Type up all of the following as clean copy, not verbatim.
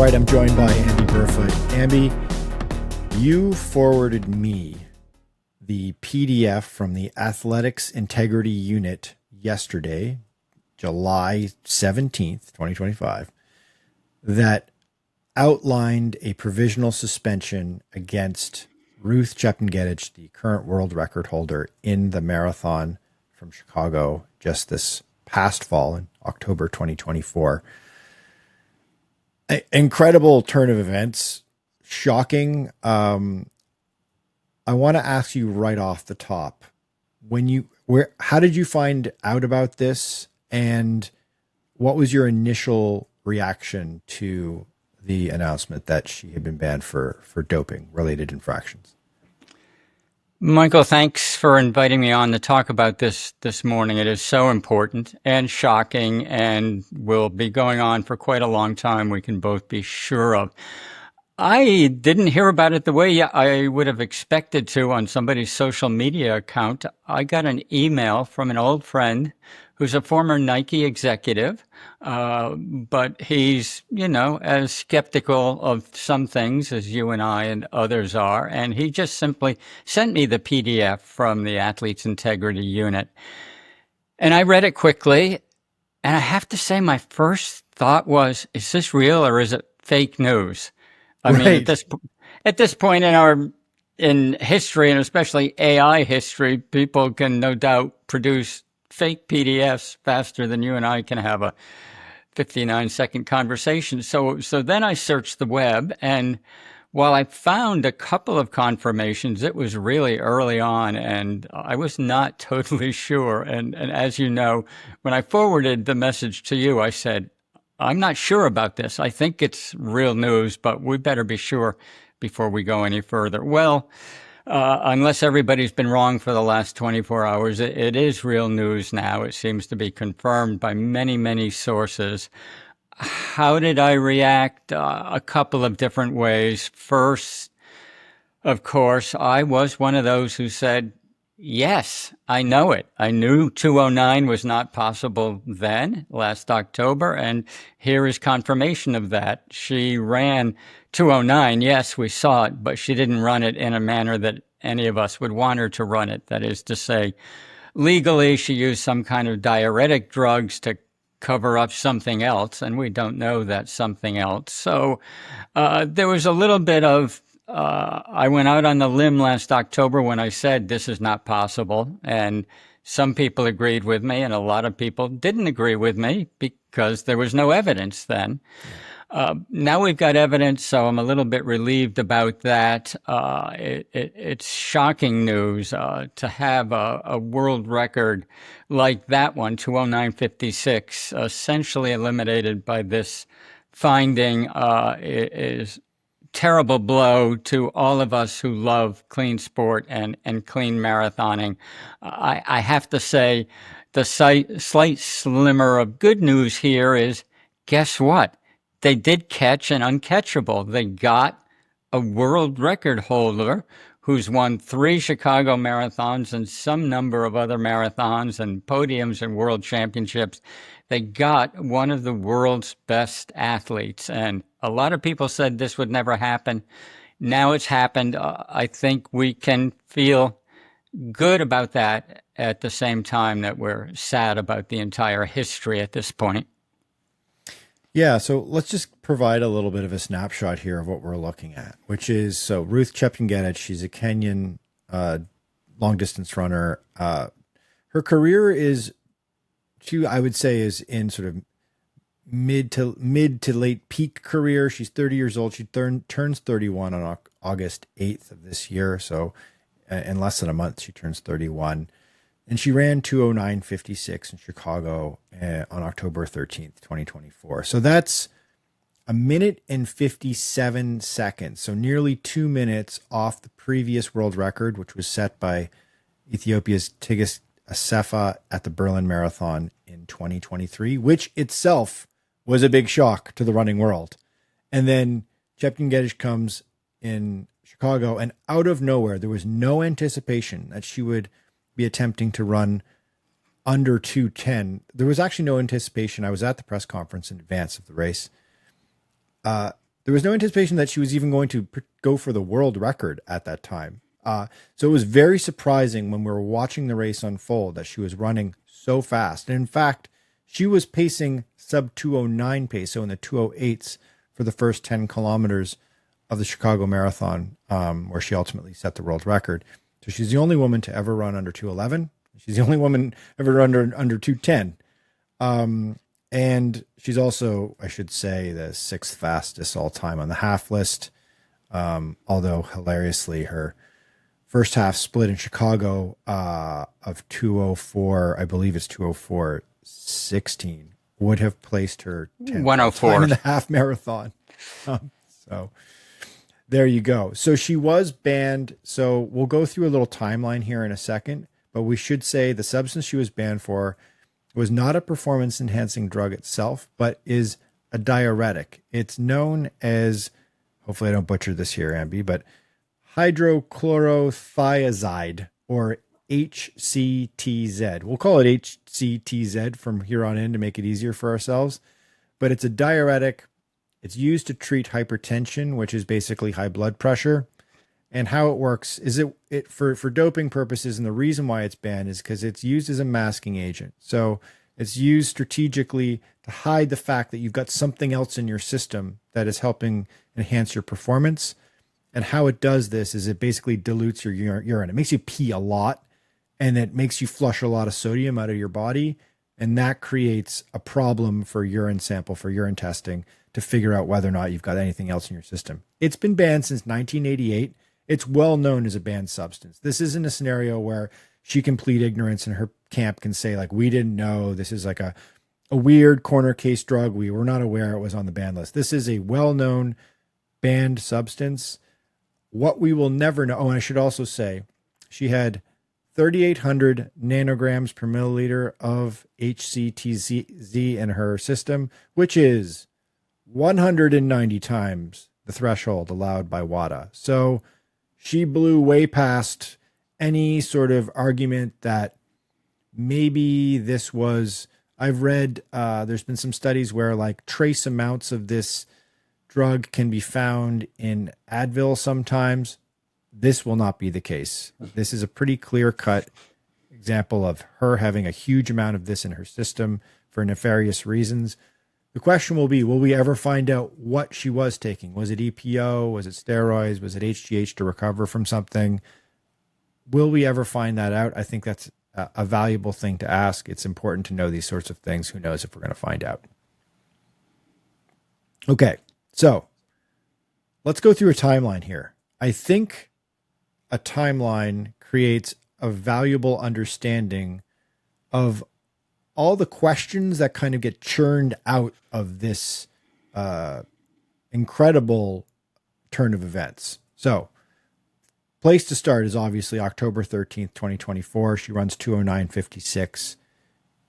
right, I'm joined by Amby Burfoot. Amby, you forwarded me the PDF from the Athletics Integrity Unit yesterday, July 17th, 2025, that outlined a provisional suspension against Ruth Chepngetich, the current world record holder in the marathon from Chicago just this past fall in October 2024. Incredible turn of events. Shocking. I want to ask you right off the top, how did you find out about this, and what was your initial reaction to the announcement that she had been banned for doping related infractions? Michael, thanks for inviting me on to talk about this morning. It is so important and shocking, and will be going on for quite a long time, we can both be sure of. I didn't hear about it the way I would have expected to on somebody's social media account. I got an email from an old friend who's a former Nike executive, but he's, as skeptical of some things as you and I and others are. And he just simply sent me the PDF from the Athletes Integrity Unit. And I read it quickly. And I have to say, my first thought was, is this real or is it fake news? I mean, at this point in history, and especially AI history, people can no doubt produce fake PDFs faster than you and I can have a 59-second conversation. So then I searched the web, and while I found a couple of confirmations, it was really early on, and I was not totally sure. And as you know, when I forwarded the message to you, I said, I'm not sure about this. I think it's real news, but we better be sure before we go any further. Well, unless everybody's been wrong for the last 24 hours, it is real news now. It seems to be confirmed by many, many sources. How did I react? A couple of different ways. First, of course, I was one of those who said, yes, I know it. I knew 209 was not possible then, last October, and here is confirmation of that. She ran 209. Yes, we saw it, but she didn't run it in a manner that any of us would want her to run it. That is to say, legally, she used some kind of diuretic drugs to cover up something else, and we don't know that something else. So there was a little bit of I went out on the limb last October when I said this is not possible, and some people agreed with me, and a lot of people didn't agree with me because there was no evidence then. Now we've got evidence, so I'm a little bit relieved about that. It's shocking news to have a world record like that one, 209.56, essentially eliminated by this finding. Is terrible blow to all of us who love clean sport and clean marathoning. I have to say the slight slimmer of good news here is, guess what? They did catch an uncatchable. They got a world record holder who's won 3 Chicago marathons and some number of other marathons and podiums and world championships. They got one of the world's best athletes. And a lot of people said this would never happen. Now it's happened. I think we can feel good about that at the same time that we're sad about the entire history at this point. Yeah, so let's just provide a little bit of a snapshot here of what we're looking at, which is, so Ruth Chepngetich, she's a Kenyan long-distance runner. Her career is, I would say, is in sort of mid to late peak career. She's 30 years old. She turns 31 on August 8th of this year. So in less than a month, she turns 31. And she ran 209.56 in Chicago on October 13th, 2024. So that's a minute and 57 seconds. So nearly 2 minutes off the previous world record, which was set by Ethiopia's Tigist Assefa at the Berlin Marathon in 2023, which itself was a big shock to the running world. And then Chepngetich comes in Chicago, and out of nowhere, there was no anticipation that she would be attempting to run under 2:10. There was actually no anticipation. I was at the press conference in advance of the race. There was no anticipation that she was even going to go for the world record at that time. So it was very surprising when we were watching the race unfold that she was running so fast. And in fact, she was pacing sub 209 pace, so in the 208s for the first 10 kilometers of the Chicago Marathon, where she ultimately set the world record. So she's the only woman to ever run under 211. She's the only woman ever run under 210. And she's also, I should say, the sixth fastest all time on the half list. Although hilariously, her first half split in Chicago of 204, I believe it's 204.16, would have placed her 10th 104 in the half marathon. So there you go. So she was banned. So we'll go through a little timeline here in a second, but we should say the substance she was banned for was not a performance enhancing drug itself, but is a diuretic. It's known as, hopefully I don't butcher this here, Amby, but hydrochlorothiazide, or HCTZ. We'll call it HCTZ from here on in to make it easier for ourselves. But it's a diuretic. It's used to treat hypertension, which is basically high blood pressure. And how it works is it for doping purposes, and the reason why it's banned is because it's used as a masking agent. So it's used strategically to hide the fact that you've got something else in your system that is helping enhance your performance. And how it does this is it basically dilutes your urine. It makes you pee a lot, and it makes you flush a lot of sodium out of your body. And that creates a problem for urine sample, for urine testing, to figure out whether or not you've got anything else in your system. It's been banned since 1988. It's well known as a banned substance. This isn't a scenario where she can plead ignorance and her camp can say, like, we didn't know. This is like a weird corner case drug. We were not aware it was on the ban list. This is a well-known banned substance. What we will never know. Oh, and I should also say she had 3,800 nanograms per milliliter of HCTZ in her system, which is 190 times the threshold allowed by WADA. So she blew way past any sort of argument that maybe this was, I've read, there's been some studies where like trace amounts of this drug can be found in Advil sometimes. This will not be the case. This is a pretty clear-cut example of her having a huge amount of this in her system for nefarious reasons. The question will be, will we ever find out what she was taking? Was it EPO? Was it steroids? Was it HGH to recover from something? Will we ever find that out? I think that's a valuable thing to ask. It's important to know these sorts of things. Who knows if we're going to find out? Okay. So let's go through a timeline here. I think a timeline creates a valuable understanding of all the questions that kind of get churned out of this incredible turn of events. So place to start is obviously October 13th, 2024. She runs 209.56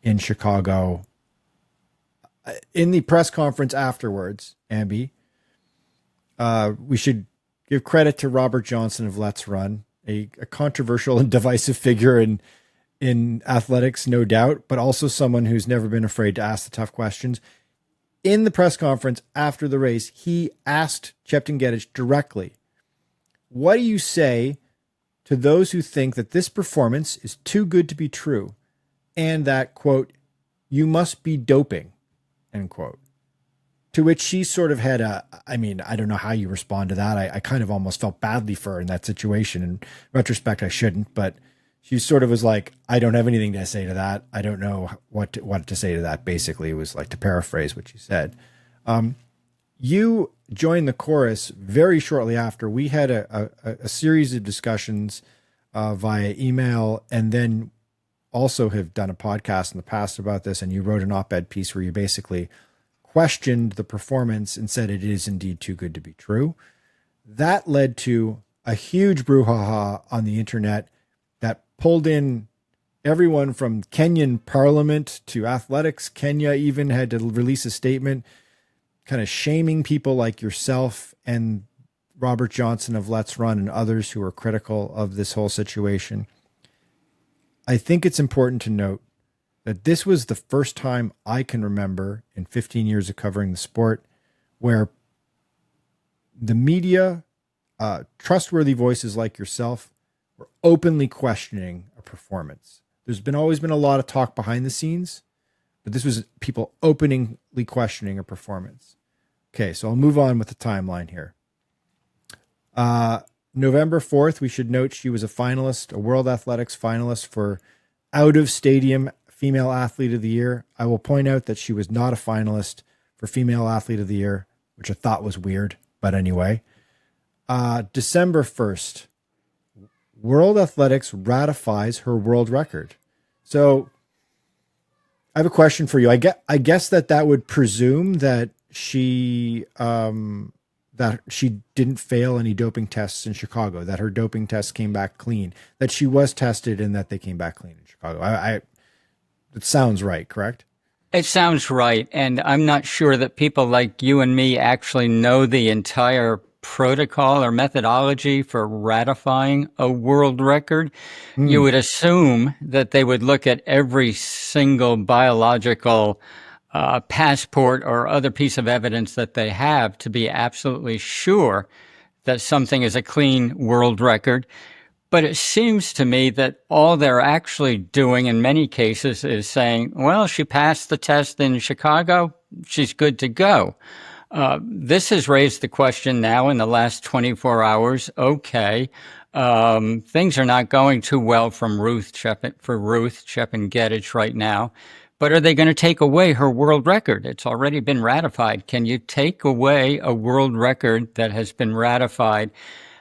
in Chicago. In the press conference afterwards, Amby, we should give credit to Robert Johnson of Let's Run, a controversial and divisive figure in athletics, no doubt, but also someone who's never been afraid to ask the tough questions. In the press conference after the race, he asked Chepngetich directly, what do you say to those who think that this performance is too good to be true and that, quote, you must be doping, end quote? To which she sort of had I don't know how you respond to that. I kind of almost felt badly for her in that situation. In retrospect, I shouldn't, but she sort of was like, I don't have anything to say to that. I don't know what to say to that. Basically, it was like, to paraphrase what she said. You joined the chorus very shortly after. We had a series of discussions via email, and then also have done a podcast in the past about this. And you wrote an op-ed piece where you basically questioned the performance and said it is indeed too good to be true. That led to a huge brouhaha on the internet that pulled in everyone from Kenyan Parliament to Athletics Kenya. Even had to release a statement kind of shaming people like yourself and Robert Johnson of Let's Run and others who are critical of this whole situation. I think it's important to note that this was the first time I can remember in 15 years of covering the sport where the media, trustworthy voices like yourself, were openly questioning a performance. There's always been a lot of talk behind the scenes, but this was people openly questioning a performance. Okay, so I'll move on with the timeline here. November 4th, we should note she was a finalist, a World Athletics finalist for Out of Stadium Female Athlete of the Year. I will point out that she was not a finalist for Female Athlete of the Year, which I thought was weird, but anyway. December 1st, World Athletics ratifies her world record. So I have a question for you. I guess that would presume that she didn't fail any doping tests in Chicago, that her doping tests came back clean, that she was tested and that they came back clean in Chicago. It sounds right, correct? It sounds right. And I'm not sure that people like you and me actually know the entire protocol or methodology for ratifying a world record. You would assume that they would look at every single biological passport or other piece of evidence that they have to be absolutely sure that something is a clean world record. But it seems to me that all they're actually doing in many cases is saying, well, she passed the test in Chicago, she's good to go. This has raised the question now in the last 24 hours. Okay, things are not going too well for Ruth Chepngetich right now. But are they going to take away her world record? It's already been ratified. Can you take away a world record that has been ratified?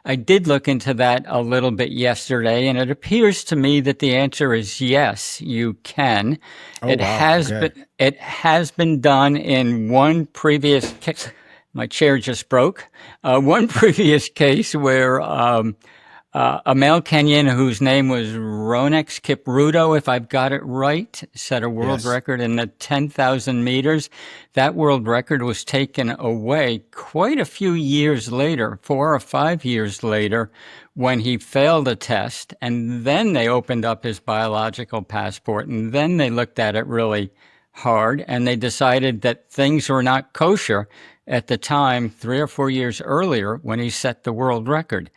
I did look into that a little bit yesterday, and it appears to me that the answer is yes, you can. Oh, it wow. has Okay. it has been done in one previous case. My chair just broke. One previous case where a male Kenyan whose name was Ronex Kipruto, if I've got it right, set a world Yes. record in the 10,000 meters. That world record was taken away quite a few years later, 4 or 5 years later, when he failed a test. And then they opened up his biological passport, and then they looked at it really hard, and they decided that things were not kosher at the time, 3 or 4 years earlier, when he set the world record.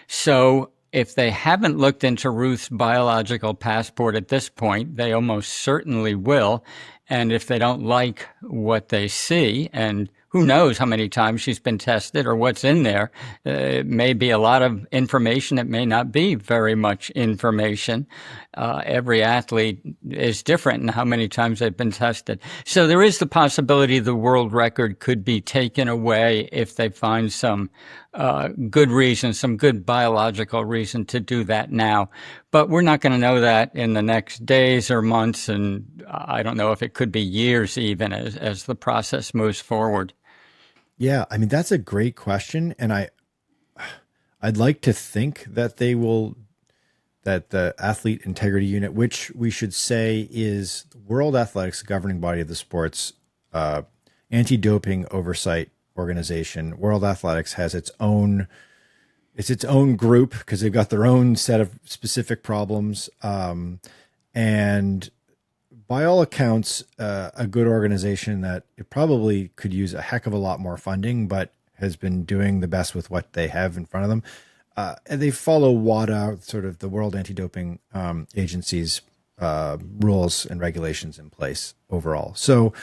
So if they haven't looked into Ruth's biological passport at this point, they almost certainly will. And if they don't like what they see, and who knows how many times she's been tested or what's in there, it may be a lot of information. It may not be very much information. Every athlete is different in how many times they've been tested. So there is the possibility the world record could be taken away if they find some good reason, some good biological reason to do that now. But we're not going to know that in the next days or months, and I don't know if it could be years even as the process moves forward. Yeah, I mean, that's a great question. And I'd like to think that that the Athlete Integrity Unit, which we should say is the World Athletics governing body of the sport's anti-doping oversight organization. World Athletics has its own group because they've got their own set of specific problems. And by all accounts, a good organization that it probably could use a heck of a lot more funding, but has been doing the best with what they have in front of them. And they follow WADA, sort of the World Anti-Doping Agency's rules and regulations in place overall. So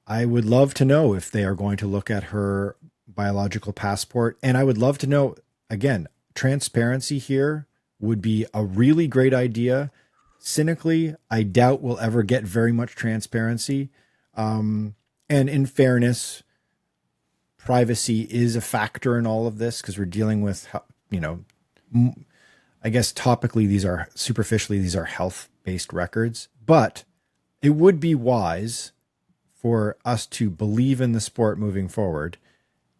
I would love to know if they are going to look at her biological passport. And I would love to know, again, transparency here would be a really great idea. Cynically, I doubt we'll ever get very much transparency. And in fairness, privacy is a factor in all of this because we're dealing with, I guess superficially, these are health-based records. But it would be wise for us to believe in the sport moving forward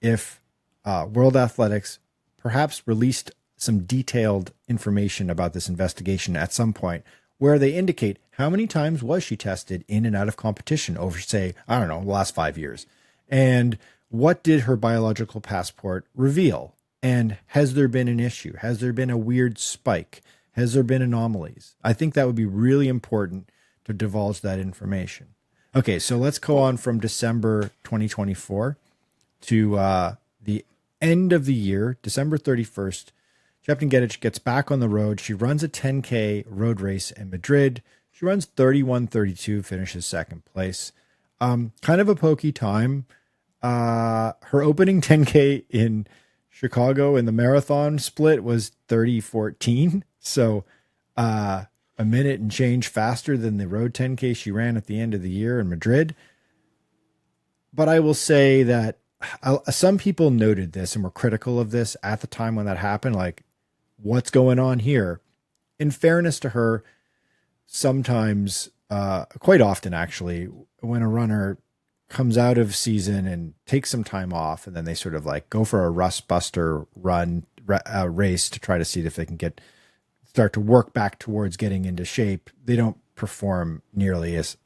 if World Athletics perhaps released some detailed information about this investigation at some point where they indicate how many times was she tested in and out of competition over, say, I don't know, the last 5 years. And what did her biological passport reveal? And has there been an issue? Has there been a weird spike? Has there been anomalies? I think that would be really important to divulge that information. Okay, so let's go on from December 2024 to the end of the year, December 31st, Chepngetich gets back on the road. She runs a 10K road race in Madrid. She runs 31:32, finishes second place. Kind of a pokey time. Her opening 10K in Chicago in the marathon split was 30:14. So a minute and change faster than the road 10K she ran at the end of the year in Madrid. But I will say that some people noted this and were critical of this at the time when that happened. Like, what's going on here? In fairness to her, sometimes, quite often actually, when a runner comes out of season and takes some time off, and then they sort of like go for a rust buster race to try to see if they can start to work back towards getting into shape, they don't perform nearly as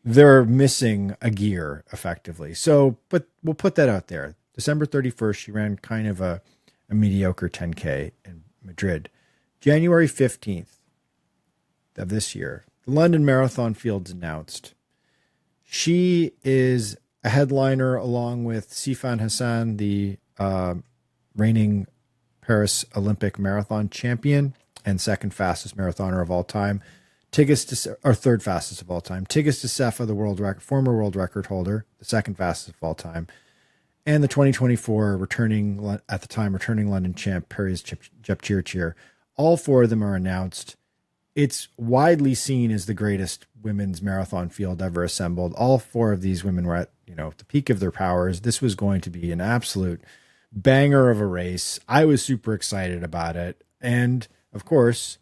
they're missing a gear effectively. So, but we'll put that out there. December 31st, she ran kind of a mediocre 10K in Madrid. January 15th of this year, the London Marathon field's announced. She is a headliner along with Sifan Hassan, the reigning Paris Olympic marathon champion and second fastest marathoner of all time. Third fastest of all time. Tigges D'Seffa, the former world record holder, the second fastest of all time, and the 2024 returning London champ, Paris Chepngetich. All four of them are announced. It's widely seen as the greatest women's marathon field ever assembled. All four of these women were at the peak of their powers. This was going to be an absolute banger of a race. I was super excited about it, and of course,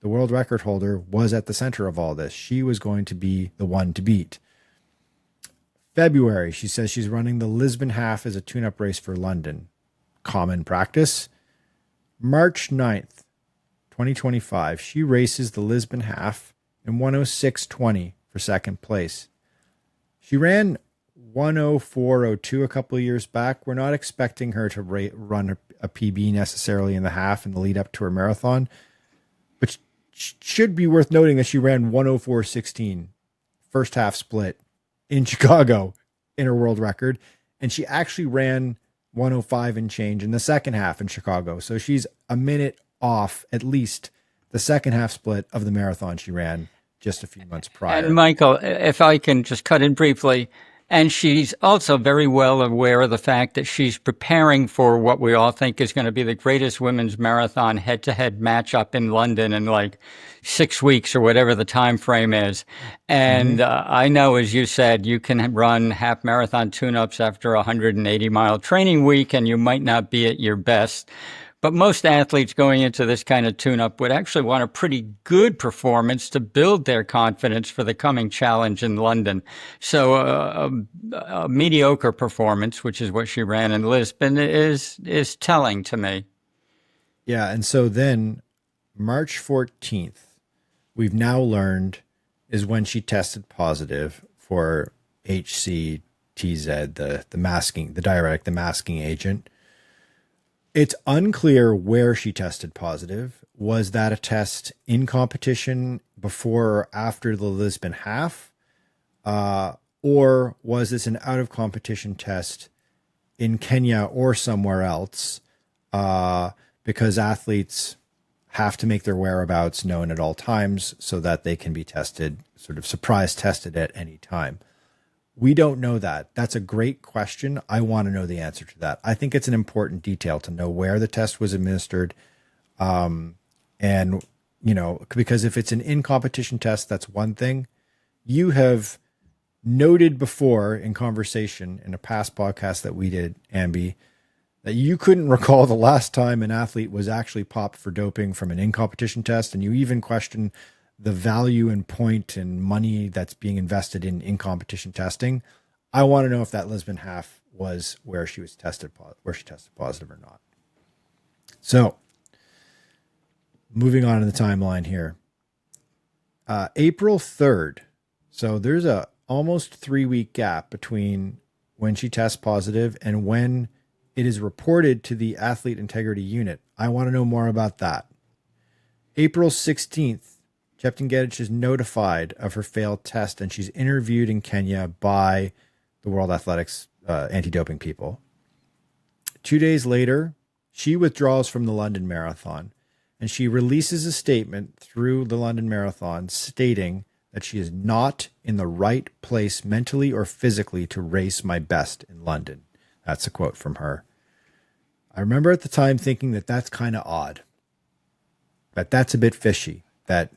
the world record holder was at the center of all this. She was going to be the one to beat. February, she says she's running the Lisbon half as a tune-up race for London. Common practice. March 9th, 2025, she races the Lisbon half in 106.20 for second place. She ran 104.02 a couple of years back. We're not expecting her to run a PB necessarily in the half in the lead up to her marathon, but should be worth noting that she ran 104.16 first half split in Chicago in her world record. And she actually ran 105 and change in the second half in Chicago. So she's a minute off at least the second half split of the marathon she ran just a few months prior. And Michael, if I can just cut in briefly, and she's also very well aware of the fact that she's preparing for what we all think is going to be the greatest women's marathon head-to-head matchup in London in like 6 weeks or whatever the time frame is. And I know, as you said, you can run half marathon tune-ups after a 180-mile training week, and you might not be at your best. But most athletes going into this kind of tune-up would actually want a pretty good performance to build their confidence for the coming challenge in London. So a mediocre performance, which is what she ran in Lisbon, is telling to me. Yeah, and so then March 14th, we've now learned, is when she tested positive for HCTZ, the masking agent. It's unclear where she tested positive. Was that a test in competition before or after the Lisbon half? Or was this an out-of-competition test in Kenya or somewhere else? Because athletes have to make their whereabouts known at all times so that they can be tested, sort of surprise tested at any time. We don't know that. That's a great question. I want to know the answer to that. I think it's an important detail to know where the test was administered. And, because if it's an in-competition test, that's one thing. You have noted before in conversation in a past podcast that we did, Amby, that you couldn't recall the last time an athlete was actually popped for doping from an in-competition test. And you even questioned the value and point and money that's being invested in competition testing. I want to know if that Lisbon half was where she tested positive or not. So moving on in the timeline here, April 3rd. So there's a almost 3-week gap between when she tests positive and when it is reported to the athlete integrity unit. I want to know more about that. April 16th, Chepngetich is notified of her failed test, and she's interviewed in Kenya by the World Athletics anti-doping people. 2 days later, she withdraws from the London Marathon, and she releases a statement through the London Marathon stating that she is not in the right place mentally or physically to race my best in London. That's a quote from her. I remember at the time thinking that that's kind of odd, that that's a bit fishy, that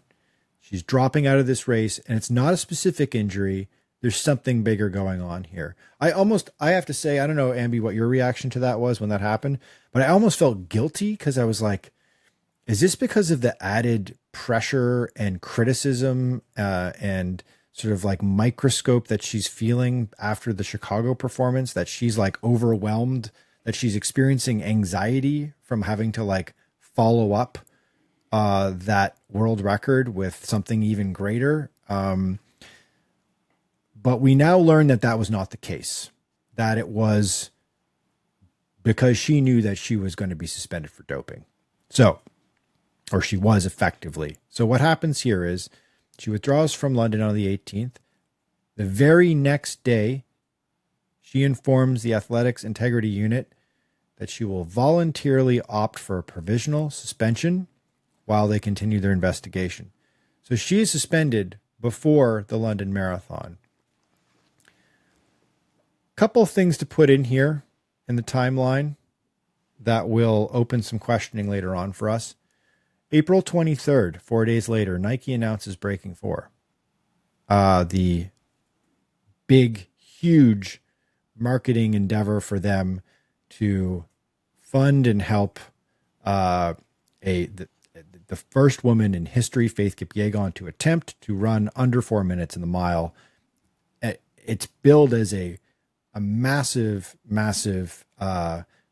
she's dropping out of this race and it's not a specific injury. There's something bigger going on here. I have to say, I don't know, Amby, what your reaction to that was when that happened, but I almost felt guilty because I was like, is this because of the added pressure and criticism and sort of like microscope that she's feeling after the Chicago performance, that she's like overwhelmed, that she's experiencing anxiety from having to like follow up that world record with something even greater? But we now learn that that was not the case, that it was because she knew that she was going to be suspended for doping. So, or she was effectively. So what happens here is she withdraws from London on the 18th. The very next day, she informs the Athletics Integrity Unit that she will voluntarily opt for a provisional suspension while they continue their investigation. So she is suspended before the London Marathon. Couple things to put in here in the timeline that will open some questioning later on for us. April 23rd, 4 days later, Nike announces Breaking 4. The big, huge marketing endeavor for them to fund and help the first woman in history, Faith Kipchoge, to attempt to run under 4 minutes in the mile. It's billed as a massive, massive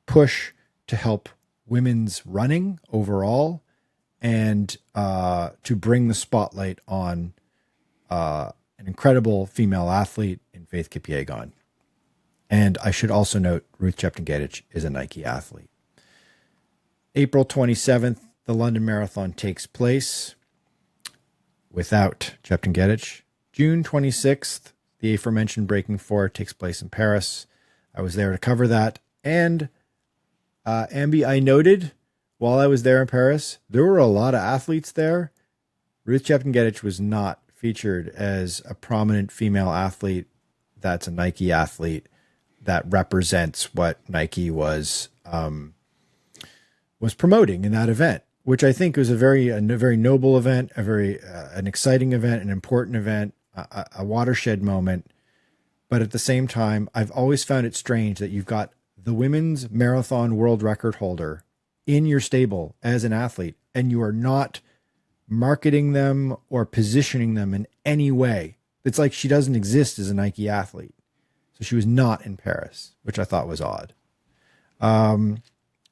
push to help women's running overall and to bring the spotlight on an incredible female athlete in Faith Kipchoge. And I should also note Ruth Chepngetich is a Nike athlete. April 27th, the London Marathon takes place without Chepngetich. June 26th, the aforementioned Breaking 4 takes place in Paris. I was there to cover that. And Amby, I noted while I was there in Paris, there were a lot of athletes there. Ruth Chepngetich was not featured as a prominent female athlete that's a Nike athlete that represents what Nike was promoting in that event, which I think was a very noble event, an exciting event, an important event, a watershed moment. But at the same time, I've always found it strange that you've got the women's marathon world record holder in your stable as an athlete, and you are not marketing them or positioning them in any way. It's like she doesn't exist as a Nike athlete. So she was not in Paris, which I thought was odd. And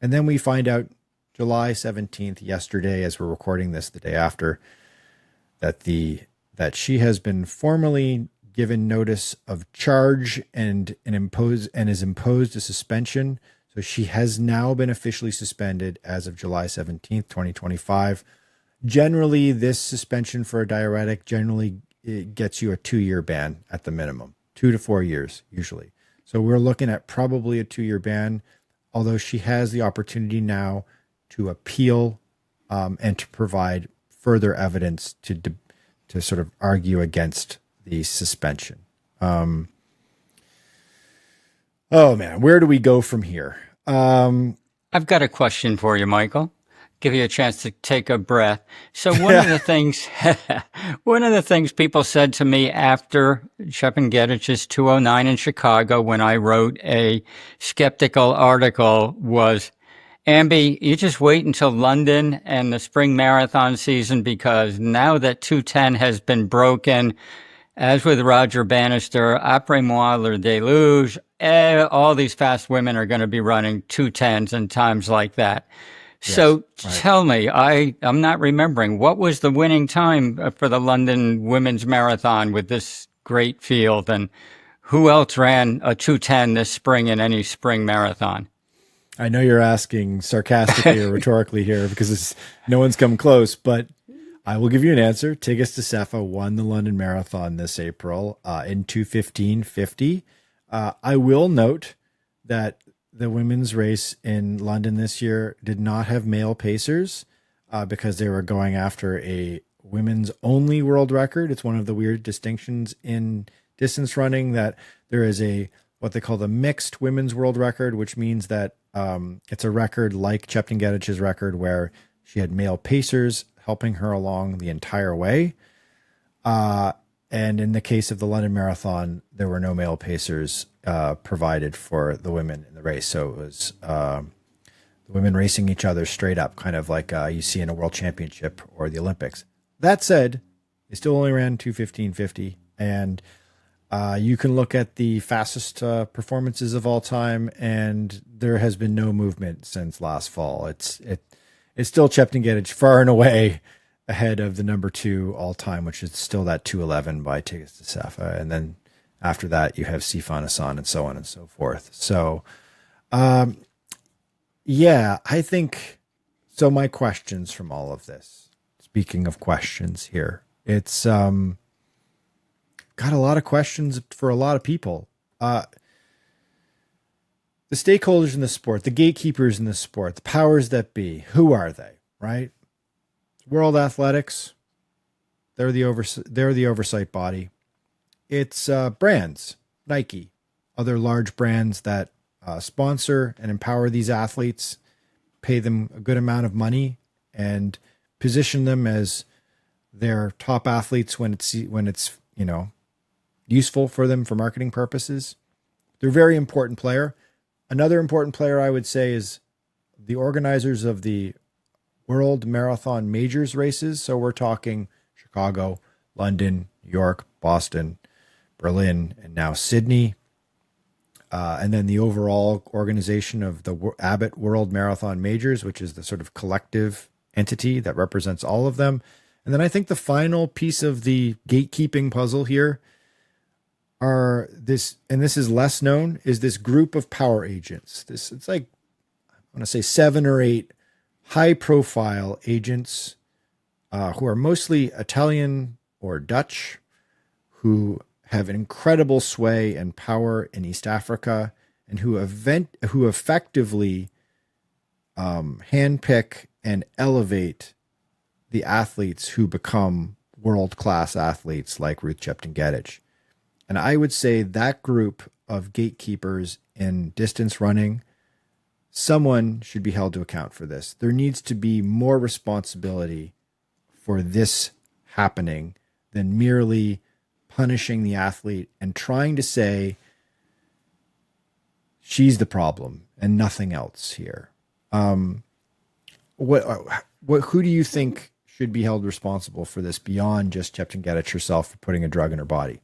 then we find out July 17th, yesterday, as we're recording this the day after, that she has been formally given notice of charge and is imposed a suspension. So she has now been officially suspended as of July 17th, 2025. Generally, this suspension for a diuretic it gets you a 2-year ban at the minimum, 2 to 4 years usually. So we're looking at probably a 2-year ban, although she has the opportunity now to appeal and to provide further evidence to sort of argue against the suspension. Oh man, where do we go from here? I've got a question for you, Michael. Give you a chance to take a breath. So one of the things people said to me after Chepngetich's 209 in Chicago, when I wrote a skeptical article, was, Amby, you just wait until London and the spring marathon season, because now that 210 has been broken, as with Roger Bannister, après-moi le déluge, all these fast women are going to be running 210s and times like that. Yes, so right. Tell me, I'm not remembering, what was the winning time for the London Women's Marathon with this great field? And who else ran a 210 this spring in any spring marathon? I know you're asking sarcastically or rhetorically here because no one's come close, but I will give you an answer. Tigges Dissefa won the London Marathon this April in 2:15:50. I will note that the women's race in London this year did not have male pacers because they were going after a women's only world record. It's one of the weird distinctions in distance running that there is a what they call the mixed women's world record, which means that it's a record like Chepngetich's record where she had male pacers helping her along the entire way. And in the case of the London Marathon, there were no male pacers provided for the women in the race. So it was the women racing each other straight up, kind of like you see in a world championship or the Olympics. That said, they still only ran 2:15:50, and you can look at the fastest performances of all time, and there has been no movement since last fall. It's still Chepngetich far and away ahead of the number 2 all time, which is still that 2:11 by Tigges Safa, and then after that you have Sifan Hassan and so on and so forth. So, yeah, I think so. My questions from all of this. Speaking of questions here, it's got a lot of questions for a lot of people. The stakeholders in the sport, the gatekeepers in the sport, the powers that be, who are they, right? World Athletics, they're the oversight body. It's brands, Nike, other large brands that sponsor and empower these athletes, pay them a good amount of money, and position them as their top athletes when it's useful for them for marketing purposes. They're a very important player. Another important player I would say is the organizers of the World Marathon Majors races. So we're talking Chicago, London, New York, Boston, Berlin, and now Sydney. And then the overall organization of the Abbott World Marathon Majors, which is the sort of collective entity that represents all of them. And then I think the final piece of the gatekeeping puzzle here are this, and this is less known, is this group of power agents. It's like, I want to say 7 or 8 high profile agents who are mostly Italian or Dutch, who have incredible sway and power in East Africa, and who effectively handpick and elevate the athletes who become world-class athletes like Ruth Chepngetich. And I would say that group of gatekeepers in distance running, someone should be held to account for this. There needs to be more responsibility for this happening than merely punishing the athlete and trying to say she's the problem and nothing else here. Who do you think should be held responsible for this beyond just Chepngetich herself for putting a drug in her body?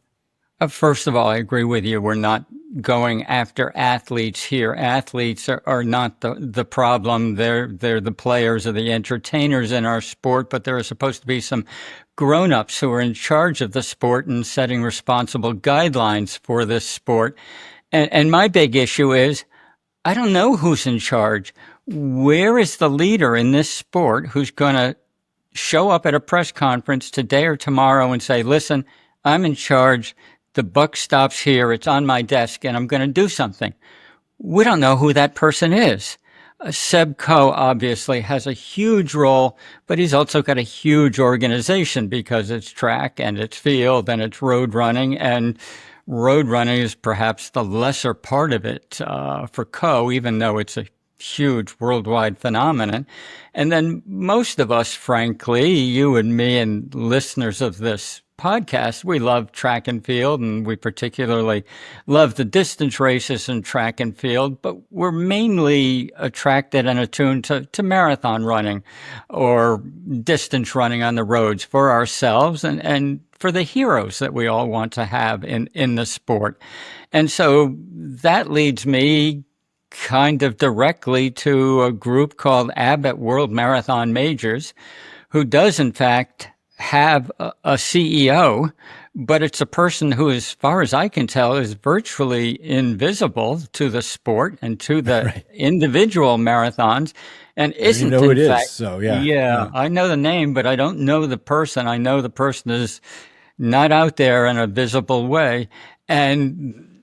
First of all, I agree with you. We're not going after athletes here. Athletes are not the problem. They're the players or the entertainers in our sport, but there are supposed to be some grown-ups who are in charge of the sport and setting responsible guidelines for this sport. And my big issue is, I don't know who's in charge. Where is the leader in this sport who's going to show up at a press conference today or tomorrow and say, listen, I'm in charge. The buck stops here. It's on my desk and I'm going to do something. We don't know who that person is. Seb Coe obviously has a huge role, but he's also got a huge organization because it's track and it's field and it's road running, and road running is perhaps the lesser part of it for Coe, even though it's a huge worldwide phenomenon. And then most of us, frankly, you and me and listeners of this podcast, we love track and field, and we particularly love the distance races in track and field, but we're mainly attracted and attuned to marathon running or distance running on the roads for ourselves and for the heroes that we all want to have in the sport. And so that leads me kind of directly to a group called Abbott World Marathon Majors, who does in fact have a CEO, but it's a person who, as far as I can tell, is virtually invisible to the sport and to the right. individual marathons, and isn't you know in who it fact. Is, so yeah, I know the name, but I don't know the person. I know the person is not out there in a visible way, and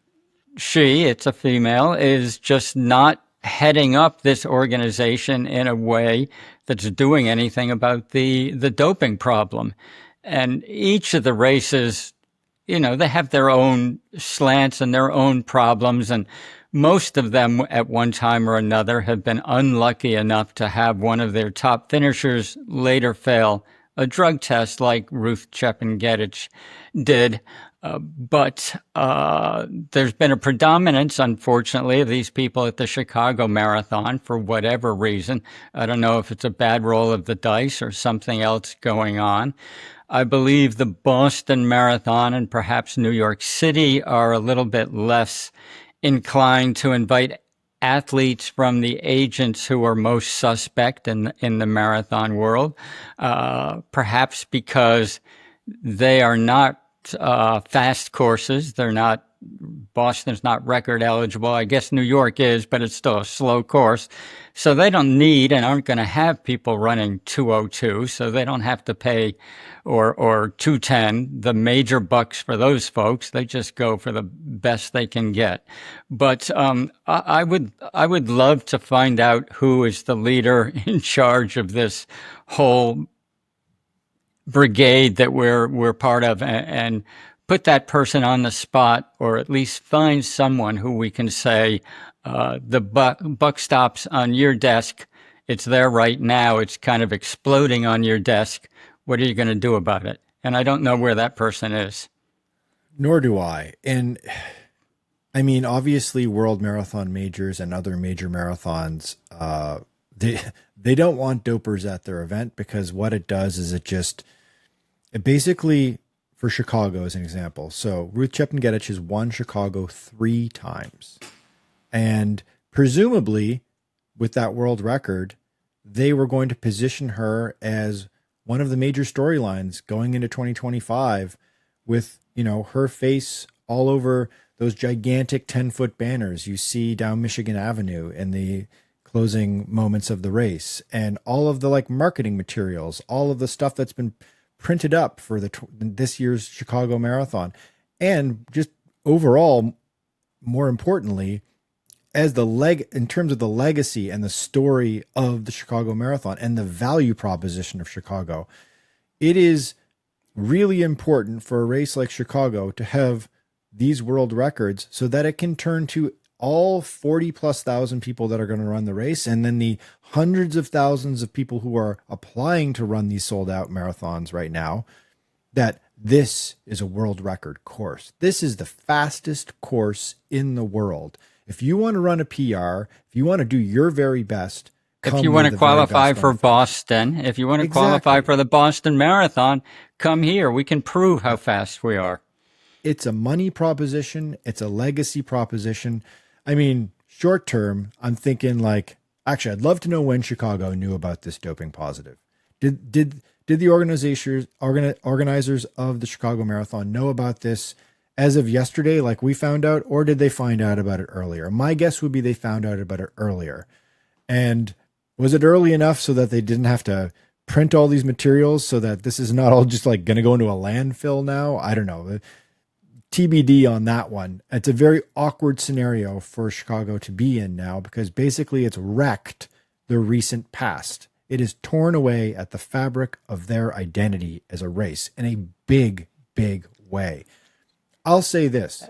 it's a female, is just not heading up this organization in a way that's doing anything about the doping problem. And each of the races, they have their own slants and their own problems. And most of them at one time or another have been unlucky enough to have one of their top finishers later fail a drug test like Ruth Chepngetich did. But there's been a predominance, unfortunately, of these people at the Chicago Marathon for whatever reason. I don't know if it's a bad roll of the dice or something else going on. I believe the Boston Marathon and perhaps New York City are a little bit less inclined to invite athletes from the agents who are most suspect in the marathon world, perhaps because they are not fast courses. They're not, Boston's not record eligible. I guess New York is, but it's still a slow course. So they don't need and aren't going to have people running 2:02. So they don't have to pay or 2:10, the major bucks for those folks. They just go for the best they can get. But I would love to find out who is the leader in charge of this whole brigade that we're part of, and put that person on the spot, or at least find someone who we can say, the buck stops on your desk. It's there right now. It's kind of exploding on your desk. What are you going to do about it? And I don't know where that person is. Nor do I. And I mean, obviously world marathon majors and other major marathons, they don't want dopers at their event, because what it does is it basically, for Chicago as an example. So Ruth Chepngetich has won Chicago 3 times. And presumably with that world record, they were going to position her as one of the major storylines going into 2025 with, her face all over those gigantic 10-foot banners you see down Michigan Avenue in the closing moments of the race, and all of the marketing materials, all of the stuff that's been printed up for this year's Chicago Marathon. And just overall, more importantly, as in terms of the legacy and the story of the Chicago Marathon and the value proposition of Chicago, it is really important for a race like Chicago to have these world records so that it can turn to all 40,000+ people that are going to run the race, and then the hundreds of thousands of people who are applying to run these sold out marathons right now, that this is a world record course. This is the fastest course in the world. If you want to run a PR, if you want to do your very best, if you want to qualify for Boston, if you want to qualify for the Boston Marathon, come here. We can prove how fast we are. It's a money proposition. It's a legacy proposition. I mean, short term, I'm thinking actually, I'd love to know when Chicago knew about this doping positive. Did the organizers of the Chicago Marathon know about this as of yesterday, like we found out, or did they find out about it earlier? My guess would be they found out about it earlier. And was it early enough so that they didn't have to print all these materials, so that this is not all just going to go into a landfill now? I don't know. TBD on that one. It's a very awkward scenario for Chicago to be in now, because basically it's wrecked the recent past. It is torn away at the fabric of their identity as a race in a big, big way. I'll say this,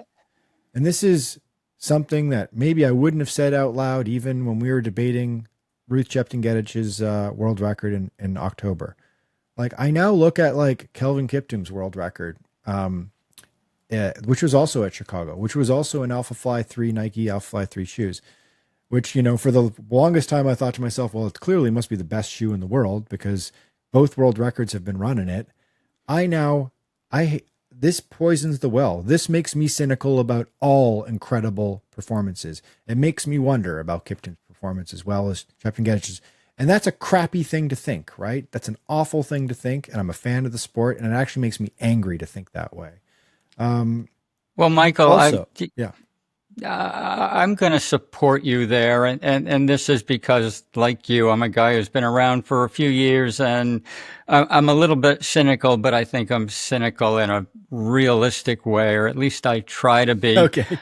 and this is something that maybe I wouldn't have said out loud even when we were debating Ruth Chepngetich's world record in October. I now look at Kelvin Kiptum's world record, which was also at Chicago, which was also an Alpha Fly 3 Nike Alpha Fly 3 shoes, which, for the longest time I thought to myself, well, it clearly must be the best shoe in the world because both world records have been run in it. This poisons the well. This makes me cynical about all incredible performances. It makes me wonder about Kiptum's performance as well as Chepngetich's. And that's a crappy thing to think, right? That's an awful thing to think. And I'm a fan of the sport, and it actually makes me angry to think that way. Well, Michael, also, yeah. I'm going to support you there. And this is because, like you, I'm a guy who's been around for a few years, and I'm a little bit cynical, but I think I'm cynical in a realistic way, or at least I try to be. Okay.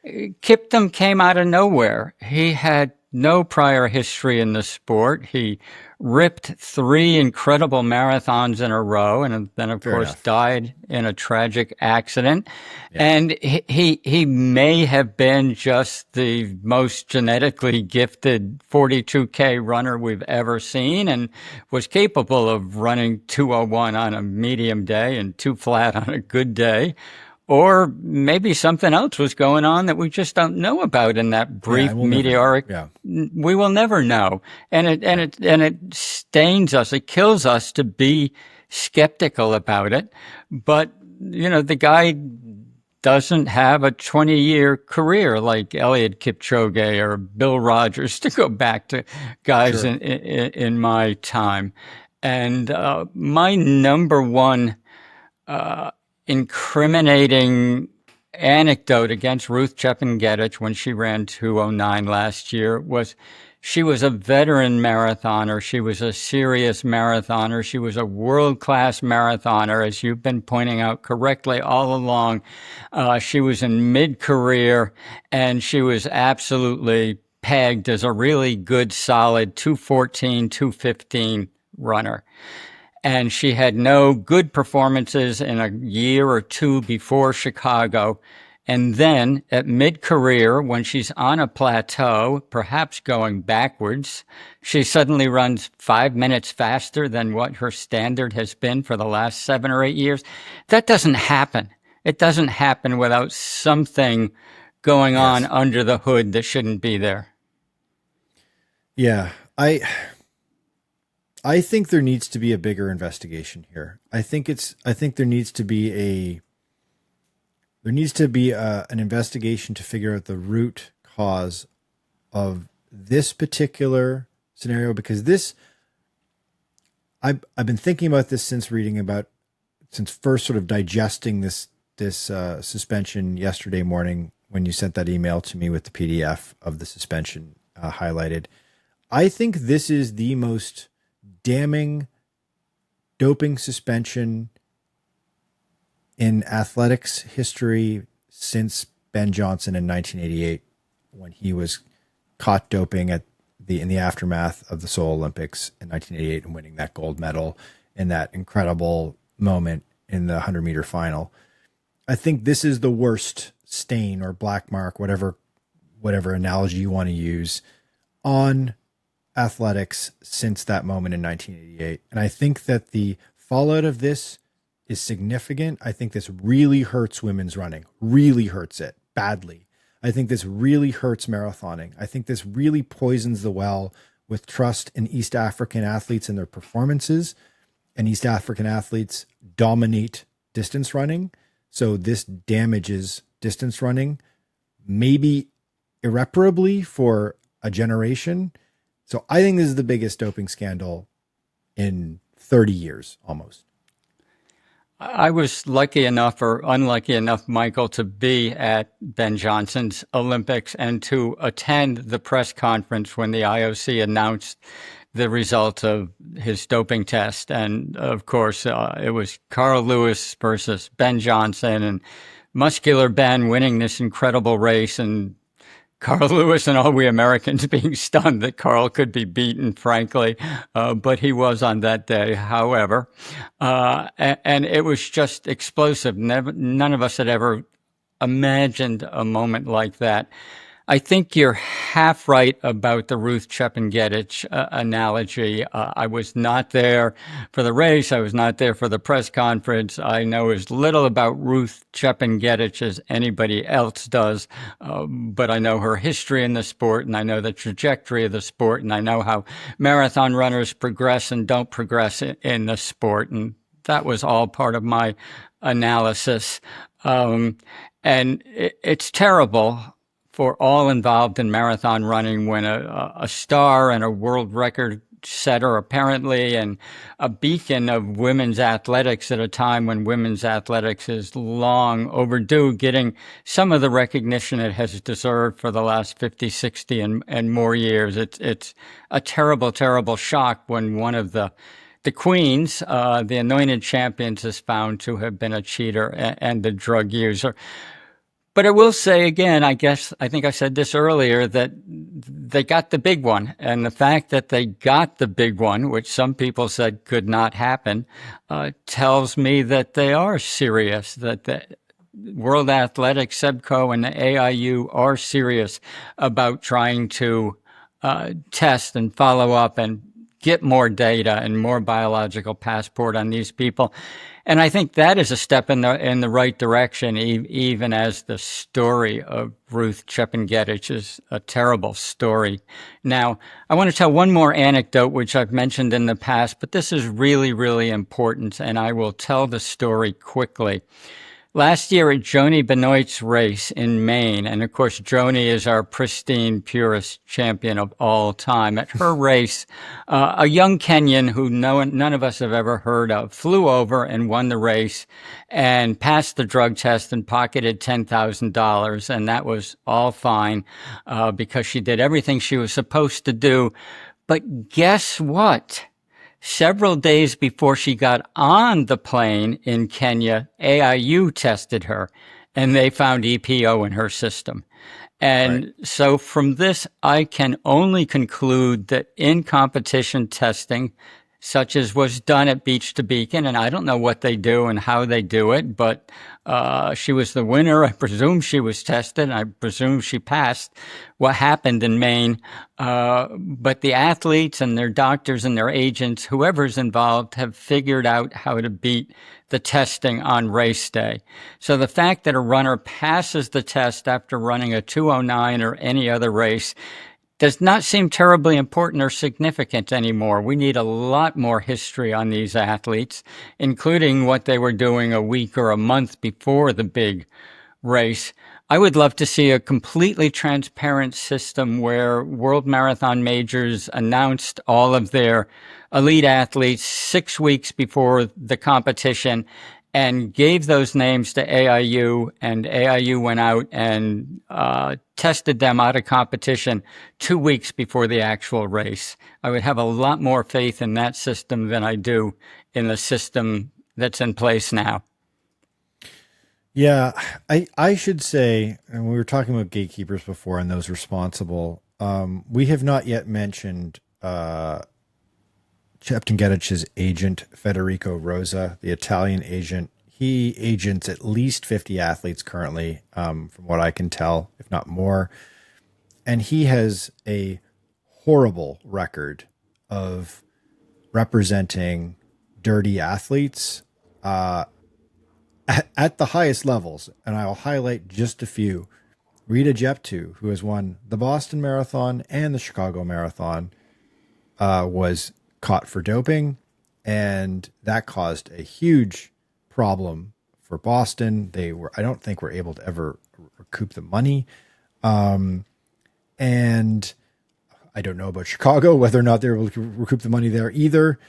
Kiptum came out of nowhere. He had no prior history in the sport. He ripped 3 incredible marathons in a row, and then, of Fair course, enough. died in a tragic accident. Yeah. And he may have been just the most genetically gifted 42K runner we've ever seen, and was capable of running 2:01 on a medium day and 2 flat on a good day. Or maybe something else was going on that we just don't know about in that Yeah. brief And we'll never know. meteoric. Yeah. We will never know. And it stains us. It kills us to be skeptical about it. But, the guy doesn't have a 20-year career like Eliud Kipchoge or Bill Rogers, to go back to guys Sure. in my time. And my number one incriminating anecdote against Ruth Chepngetich when she ran 2:09 last year was she was a veteran marathoner. She was a serious marathoner. She was a world-class marathoner, as you've been pointing out correctly all along. She was in mid-career, and she was absolutely pegged as a really good, solid 2:14, 2:15 runner. And she had no good performances in a year or two before Chicago. And then at mid-career, when she's on a plateau, perhaps going backwards, she suddenly runs 5 minutes faster than what her standard has been for the last 7 or 8 years. That doesn't happen. It doesn't happen without something going on Yes. under the hood that shouldn't be there. Yeah. I think there needs to be a bigger investigation here. I think there needs to be an investigation to figure out the root cause of this particular scenario, because I've been thinking about this since first sort of digesting this suspension yesterday morning when you sent that email to me with the PDF of the suspension highlighted. I think this is the most damning doping suspension in athletics history since Ben Johnson in 1988, when he was caught doping in the aftermath of the Seoul Olympics in 1988 and winning that gold medal in that incredible moment in the 100-meter final. I think this is the worst stain or black mark, whatever analogy you want to use, on athletics since that moment in 1988. And I think that the fallout of this is significant. I think this really hurts women's running, really hurts it badly. I think this really hurts marathoning. I think this really poisons the well with trust in East African athletes and their performances. And East African athletes dominate distance running. So this damages distance running, maybe irreparably, for a generation. So I think this is the biggest doping scandal in 30 years almost. I was lucky enough, or unlucky enough, Michael, to be at Ben Johnson's Olympics and to attend the press conference when the IOC announced the result of his doping test. And of course, it was Carl Lewis versus Ben Johnson, and muscular Ben winning this incredible race, and Carl Lewis and all we Americans being stunned that Carl could be beaten, frankly, but he was on that day, however. And it was just explosive. None of us had ever imagined a moment like that. I think you're half right about the Ruth Chepngetich analogy. I was not there for the race. I was not there for the press conference. I know as little about Ruth Chepngetich as anybody else does, but I know her history in the sport, and I know the trajectory of the sport, and I know how marathon runners progress and don't progress in the sport, and that was all part of my analysis. And it's terrible for all involved in marathon running when a star and a world record setter apparently, and a beacon of women's athletics at a time when women's athletics is long overdue getting some of the recognition it has deserved for the last 50, 60 and more years. It's a terrible, terrible shock when one of the queens, the anointed champions, is found to have been a cheater and a drug user. But I will say again, I think I said this earlier, that they got the big one. And the fact that they got the big one, which some people said could not happen, tells me that they are serious, that the World Athletics, SEBCO, and the AIU are serious about trying to test and follow up and get more data and more biological passport on these people. And I think that is a step in the right direction, even as the story of Ruth Chepngetich is a terrible story. Now, I want to tell one more anecdote, which I've mentioned in the past, but this is really, really important, and I will tell the story quickly. Last year at Joni Benoit's race in Maine, and of course Joni is our pristine, purest champion of all time. At her race, a young Kenyan who none of us have ever heard of flew over and won the race and passed the drug test and pocketed $10,000. And that was all fine because she did everything she was supposed to do. But guess what? Several days before she got on the plane in Kenya, AIU tested her, and they found EPO in her system. And so from this, I can only conclude that in competition testing, such as was done at Beach to Beacon, and I don't know what they do and how they do it, but she was the winner. I presume she was tested. I presume she passed what happened in Maine. But the athletes and their doctors and their agents, whoever's involved, have figured out how to beat the testing on race day. So the fact that a runner passes the test after running a 2:09 or any other race does not seem terribly important or significant anymore. We need a lot more history on these athletes, including what they were doing a week or a month before the big race. I would love to see a completely transparent system where World Marathon Majors announced all of their elite athletes 6 weeks before the competition and gave those names to AIU, and AIU went out and tested them out of competition 2 weeks before the actual race. I would have a lot more faith in that system than I do in the system that's in place now. Yeah, I should say, and we were talking about gatekeepers before and those responsible, we have not yet mentioned Chepngetich's agent, Federico Rosa, the Italian agent. He agents at least 50 athletes currently, from what I can tell, if not more. And he has a horrible record of representing dirty athletes at the highest levels. And I'll highlight just a few. Rita Jeptu, who has won the Boston Marathon and the Chicago Marathon, was caught for doping, and that caused a huge problem for Boston. I don't think were able to ever recoup the money. And I don't know about Chicago, whether or not they were able to recoup the money there either.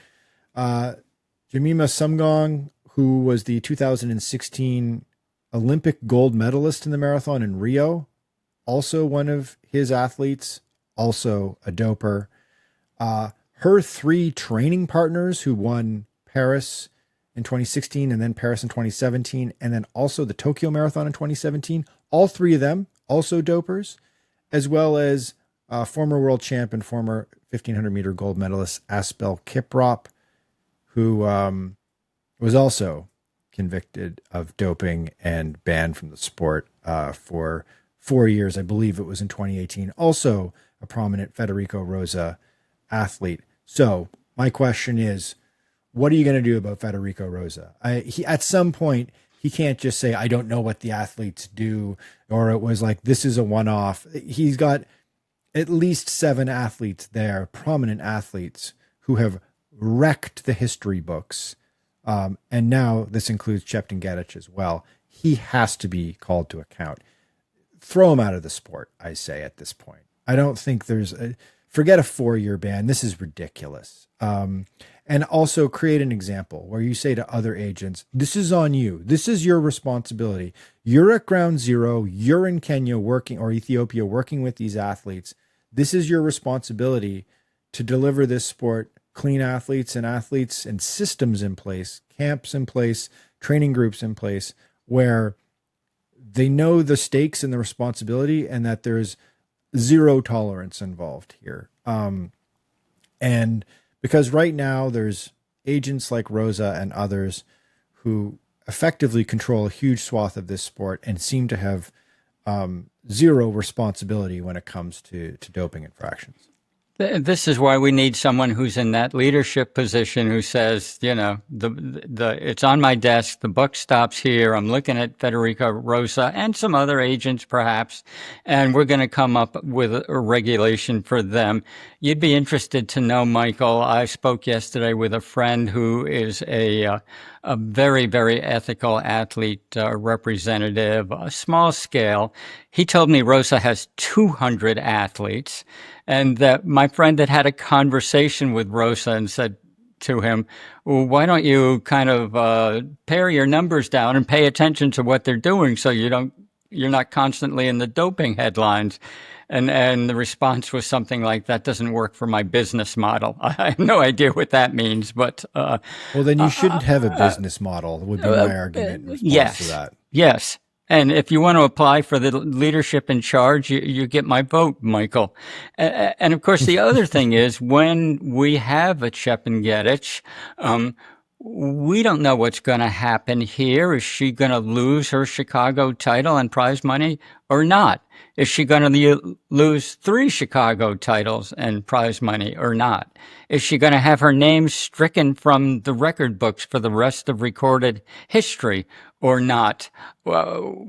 Jemima Sumgong, who was the 2016 Olympic gold medalist in the marathon in Rio, also one of his athletes, also a doper. Her 3 training partners who won Paris in 2016 and then Paris in 2017, and then also the Tokyo Marathon in 2017, all 3 of them also dopers, as well as former world champ and former 1500 meter gold medalist Aspel Kiprop, who was also convicted of doping and banned from the sport for 4 years. I believe it was in 2018. Also a prominent Federico Rosa athlete. So my question is, what are you going to do about Federico Rosa? At some point, he can't just say, I don't know what the athletes do, or it was like, this is a one-off. He's got at least 7 athletes there, prominent athletes, who have wrecked the history books. And now this includes Chepngetich as well. He has to be called to account. Throw him out of the sport, I say, at this point. I don't think forget a 4-year ban. This is ridiculous. And also create an example where you say to other agents, this is on you. This is your responsibility. You're at ground zero. You're in Kenya working, or Ethiopia working with these athletes. This is your responsibility to deliver this sport, clean athletes and systems in place, camps in place, training groups in place, where they know the stakes and the responsibility, and that there's zero tolerance involved here. And because right now there's agents like Rosa and others who effectively control a huge swath of this sport and seem to have zero responsibility when it comes to doping infractions. This is why we need someone who's in that leadership position who says, you know, it's on my desk. The buck stops here. I'm looking at Federico, Rosa, and some other agents perhaps, and we're going to come up with a regulation for them. You'd be interested to know, Michael, I spoke yesterday with a friend who is a very, very ethical athlete representative, a small scale. He told me Rosa has 200 athletes, and that my friend had a conversation with Rosa and said to him, well, why don't you kind of pare your numbers down and pay attention to what they're doing so you're not constantly in the doping headlines. And the response was something like, that doesn't work for my business model. I have no idea what that means, but well, then you shouldn't have a business model, would be my argument in response to that. Yes. And if you want to apply for the leadership in charge, you get my vote, Michael. And of course, the other thing is, when we have a Chepngetich, we don't know what's going to happen here. Is she going to lose her Chicago title and prize money or not? Is she going to lose 3 Chicago titles and prize money or not? Is she going to have her name stricken from the record books for the rest of recorded history or not? Well,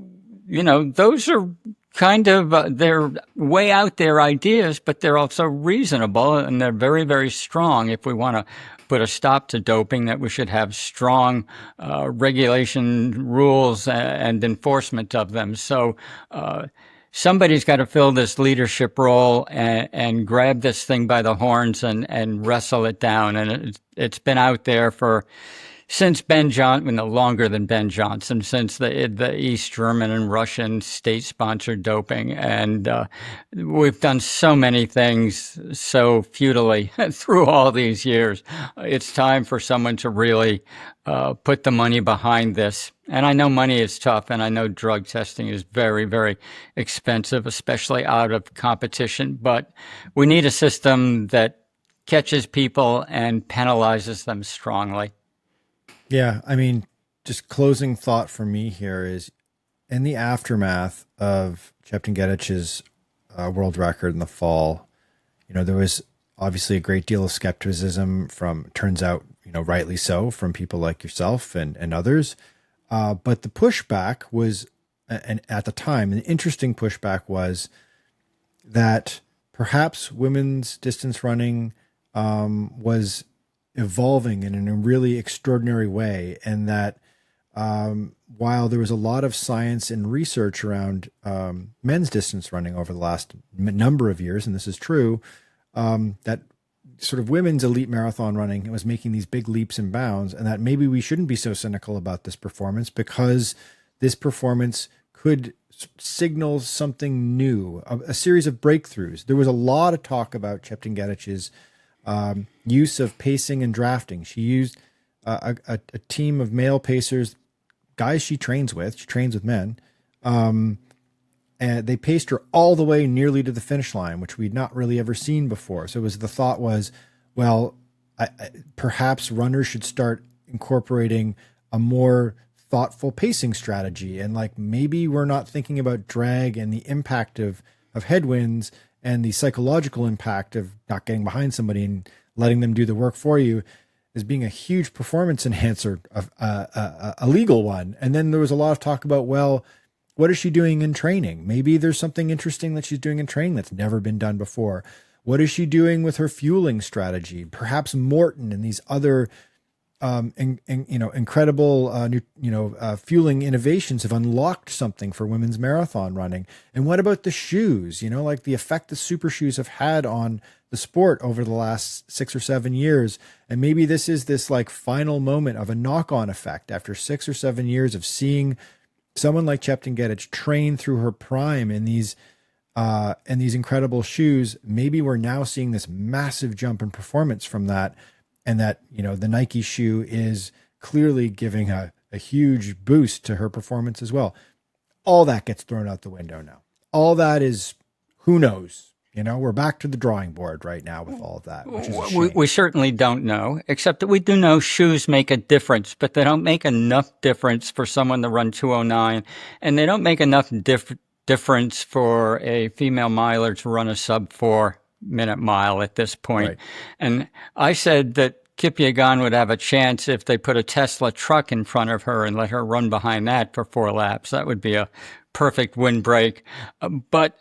you know, those are kind of, they're way out there ideas, but they're also reasonable, and they're very, very strong. If we want to put a stop to doping, that we should have strong regulation rules and enforcement of them. So somebody's got to fill this leadership role and grab this thing by the horns and wrestle it down. And it's been out there since Ben Johnson, no longer than Ben Johnson, since the East German and Russian state-sponsored doping. And we've done so many things so futilely through all these years. It's time for someone to really put the money behind this. And I know money is tough, and I know drug testing is very, very expensive, especially out of competition. But we need a system that catches people and penalizes them strongly. Yeah, I mean, just closing thought for me here is, in the aftermath of Chepngetich's world record in the fall, you know, there was obviously a great deal of skepticism turns out, you know, rightly so, from people like yourself and others. But the pushback was, and at the time, an interesting pushback was that perhaps women's distance running was evolving in a really extraordinary way, and that while there was a lot of science and research around men's distance running over the last number of years, and this is true, that sort of women's elite marathon running was making these big leaps and bounds, and that maybe we shouldn't be so cynical about this performance, because this performance could signal something new, a series of breakthroughs. There was a lot of talk about Chepngetich's use of pacing and drafting. She used a team of male pacers, guys she trains with men, and they paced her all the way nearly to the finish line, which we'd not really ever seen before. So the thought was, well, perhaps runners should start incorporating a more thoughtful pacing strategy, and like maybe we're not thinking about drag and the impact of headwinds and the psychological impact of not getting behind somebody and letting them do the work for you as being a huge performance enhancer, of a legal one. And then there was a lot of talk about, well, what is she doing in training? Maybe there's something interesting that she's doing in training that's never been done before. What is she doing with her fueling strategy? Perhaps Morton and these other incredible, fueling innovations have unlocked something for women's marathon running. And what about the shoes? You know, like the effect the super shoes have had on the sport over the last 6 or 7 years. And maybe this is this like final moment of a knock-on effect after 6 or 7 years of seeing someone like Chepngetich train through her prime in these incredible shoes. Maybe we're now seeing this massive jump in performance from that, and that, you know, the Nike shoe is clearly giving a huge boost to her performance as well. All that gets thrown out the window now. All that is, who knows? You know, we're back to the drawing board right now with all of that, which is a shame. We certainly don't know, except that we do know shoes make a difference, but they don't make enough difference for someone to run 209, and they don't make enough difference for a female miler to run a sub 4-minute mile at this point. Right. And I said that Kipchoge would have a chance if they put a Tesla truck in front of her and let her run behind that for 4 laps. That would be a perfect windbreak. But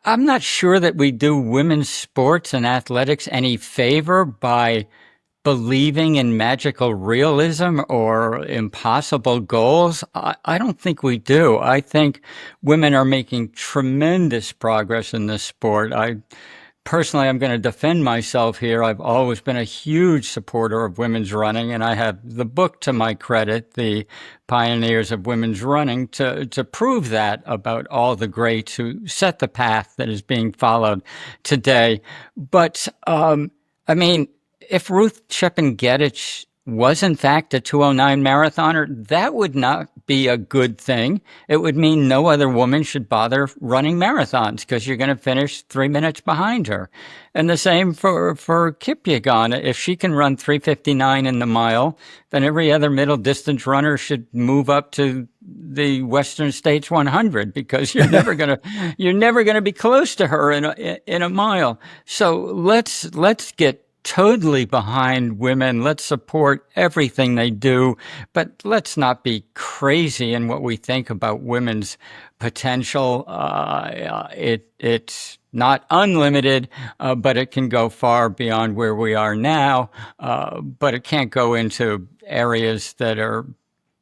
I'm not sure that we do women's sports and athletics any favor by believing in magical realism or impossible goals. I don't think we do. I think women are making tremendous progress in this sport. Personally, I'm going to defend myself here. I've always been a huge supporter of women's running, and I have the book to my credit, The Pioneers of Women's Running, to prove that about all the greats who set the path that is being followed today. But, I mean, if Ruth Chepngetich was in fact a 209 marathoner, that would not be a good thing. It would mean no other woman should bother running marathons because you're going to finish 3 minutes behind her. And the same for Kipchoge. If she can run 3:59 in the mile, then every other middle distance runner should move up to the Western States 100 because you're never going to be close to her in a mile. So let's get totally behind women. Let's support everything they do, but let's not be crazy in what we think about women's potential. It's not unlimited, but it can go far beyond where we are now. But it can't go into areas that are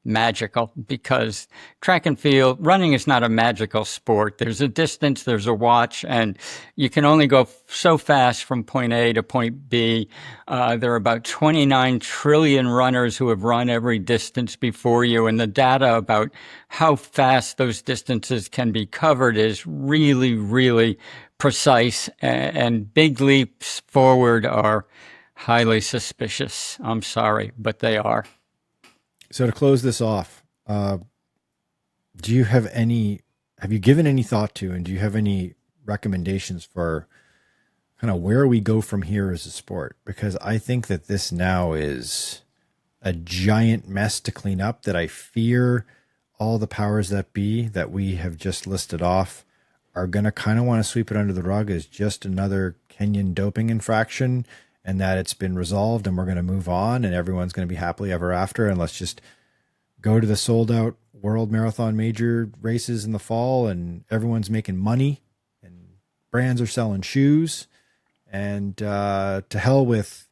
magical, because track and field running is not a magical sport. There's a distance, there's a watch, and you can only go so fast from point A to point B. There are about 29 trillion runners who have run every distance before you, and the data about how fast those distances can be covered is really, really precise, and big leaps forward are highly suspicious. I'm sorry, but they are. So to close this off, have you given any thought to, and do you have any recommendations for kind of where we go from here as a sport? Because I think that this now is a giant mess to clean up that I fear all the powers that be that we have just listed off are going to kind of want to sweep it under the rug as just another Kenyan doping infraction, and that it's been resolved and we're going to move on and everyone's going to be happily ever after. And let's just go to the sold out World Marathon Major races in the fall and everyone's making money and brands are selling shoes, and to hell with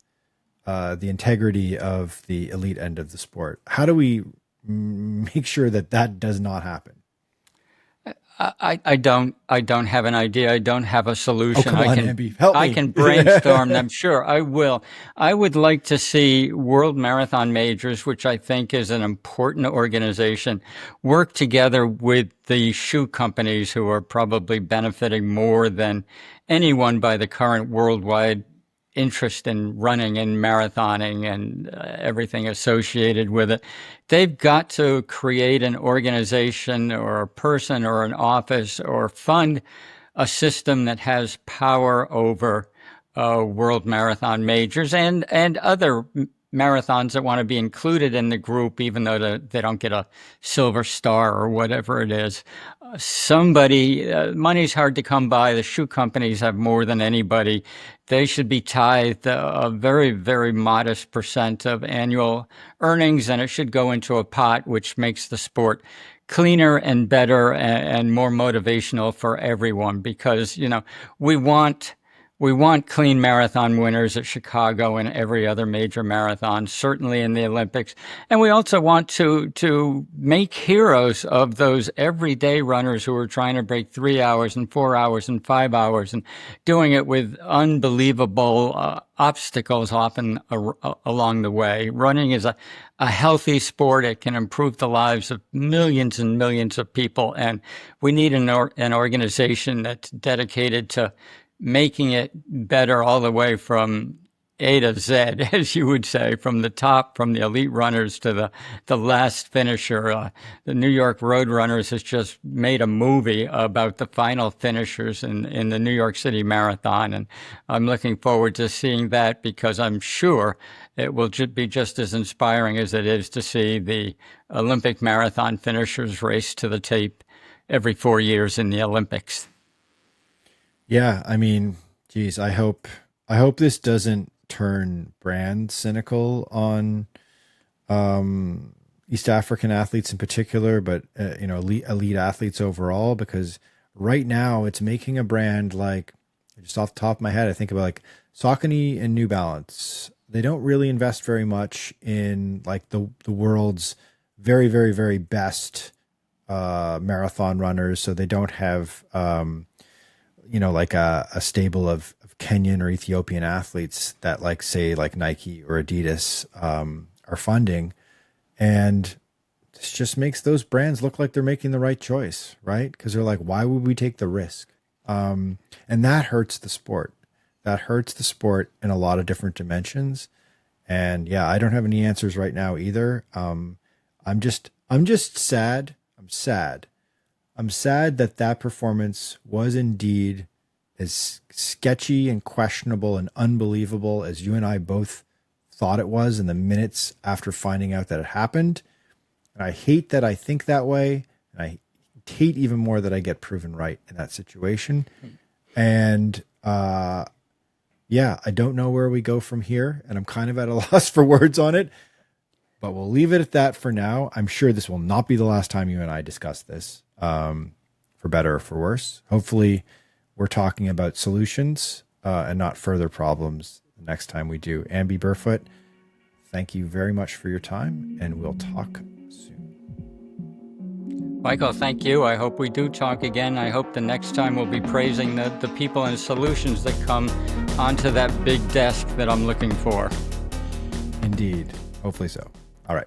the integrity of the elite end of the sport. How do we make sure that that does not happen? I don't have an idea. I don't have a solution. Oh, come on, Amby. Help me. I can brainstorm them. Sure, I will. I would like to see World Marathon Majors, which I think is an important organization, work together with the shoe companies who are probably benefiting more than anyone by the current worldwide interest in running and marathoning and everything associated with it. They've got to create an organization or a person or an office or fund a system that has power over World Marathon Majors and other marathons that want to be included in the group, even though they don't get a silver star or whatever it is. Money's hard to come by. The shoe companies have more than anybody. They should be tithed a very, very modest percent of annual earnings, and it should go into a pot which makes the sport cleaner and better and more motivational for everyone, because, we want we want clean marathon winners at Chicago and every other major marathon, certainly in the Olympics. And we also want to make heroes of those everyday runners who are trying to break 3 hours and 4 hours and 5 hours and doing it with unbelievable obstacles often along the way. Running is a healthy sport. It can improve the lives of millions and millions of people. And we need an organization that's dedicated to making it better all the way from A to Z, as you would say, from the top, from the elite runners to the last finisher. The New York Road Runners has just made a movie about the final finishers in the New York City Marathon. And I'm looking forward to seeing that because I'm sure it will be just as inspiring as it is to see the Olympic marathon finishers race to the tape every 4 years in the Olympics. Yeah, I mean, geez, I hope this doesn't turn brand cynical on East African athletes in particular, but elite athletes overall, because right now it's making a brand like, just off the top of my head, I think about like Saucony and New Balance. They don't really invest very much in like the world's very, very, very best marathon runners, so they don't have like a stable of Kenyan or Ethiopian athletes that like say like Nike or Adidas are funding. And this just makes those brands look like they're making the right choice, right? Because they're like, why would we take the risk? And that hurts the sport. That hurts the sport in a lot of different dimensions. And yeah, I don't have any answers right now either. I'm just sad. I'm sad that performance was indeed as sketchy and questionable and unbelievable as you and I both thought it was in the minutes after finding out that it happened. And I hate that I think that way. And I hate even more that I get proven right in that situation. And I don't know where we go from here. And I'm kind of at a loss for words on it. But we'll leave it at that for now. I'm sure this will not be the last time you and I discuss this, for better or for worse. Hopefully, we're talking about solutions and not further problems the next time we do. Amby Burfoot, thank you very much for your time, and we'll talk soon. Michael, thank you. I hope we do talk again. I hope the next time we'll be praising the people and solutions that come onto that big desk that I'm looking for. Indeed. Hopefully so. All right.